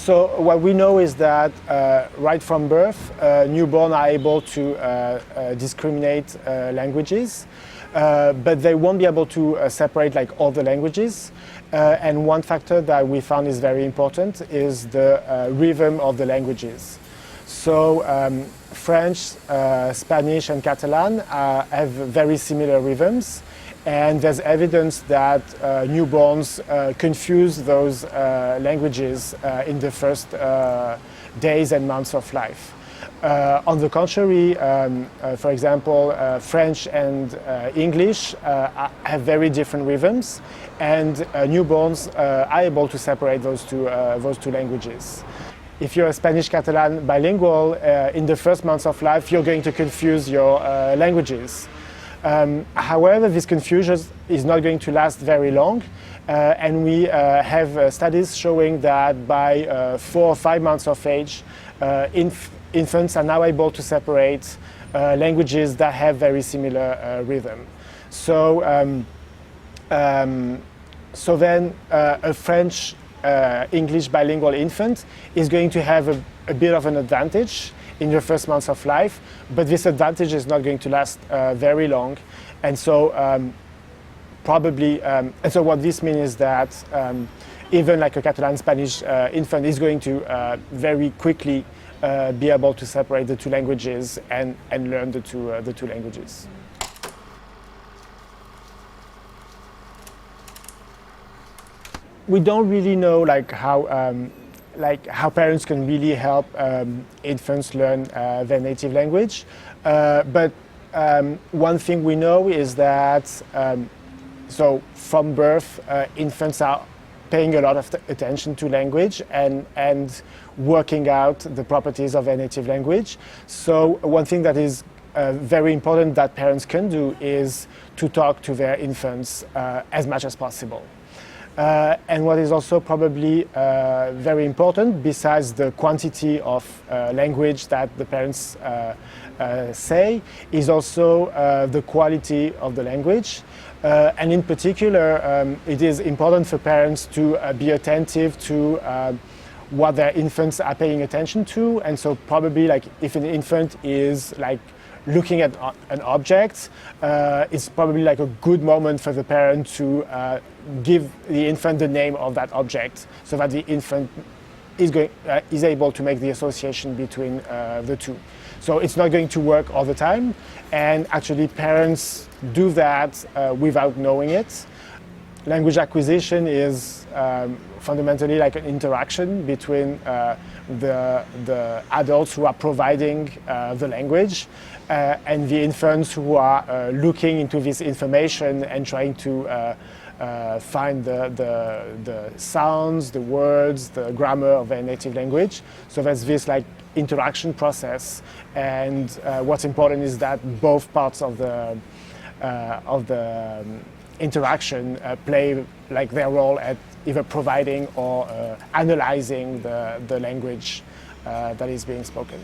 So what we know is that right from birth, newborns are able to discriminate languages, but they won't be able to separate like all the languages. And one factor that we found is very important is the rhythm of the languages. So French, Spanish and Catalan have very similar rhythms, and there's evidence that newborns confuse those languages in the first days and months of life. On the contrary, for example, French and English have very different rhythms, and newborns are able to separate those two languages. If you're a Spanish-Catalan bilingual, in the first months of life, you're going to confuse your languages. However, this confusion is not going to last very long, and we have studies showing that by 4 or 5 months of age, infants are now able to separate languages that have very similar rhythm. So then a French English bilingual infant is going to have a bit of an advantage in the first months of life, but this advantage is not going to last very long. And so so what this means is that even like a Catalan Spanish infant is going to very quickly be able to separate the two languages and learn the two languages. We don't really know how parents can really help infants learn their native language, but one thing we know is that so from birth infants are paying a lot of attention to language and working out the properties of their native language. So one thing that is very important that parents can do is to talk to their infants as much as possible. And what is also probably very important, besides the quantity of language that the parents say, is also the quality of the language. And in particular, it is important for parents to be attentive to what their infants are paying attention to. And so probably like if an infant is like looking at an object, it's probably like a good moment for the parent to give the infant the name of that object, so that the infant is able to make the association between the two. So it's not going to work all the time, and actually parents do that without knowing it. Language acquisition is fundamentally like an interaction between the adults who are providing the language and the infants who are looking into this information and trying to find the sounds, the words, the grammar of their native language. So there's this like interaction process, and what's important is that both parts of the interaction play like their role at either providing or analyzing the language that is being spoken.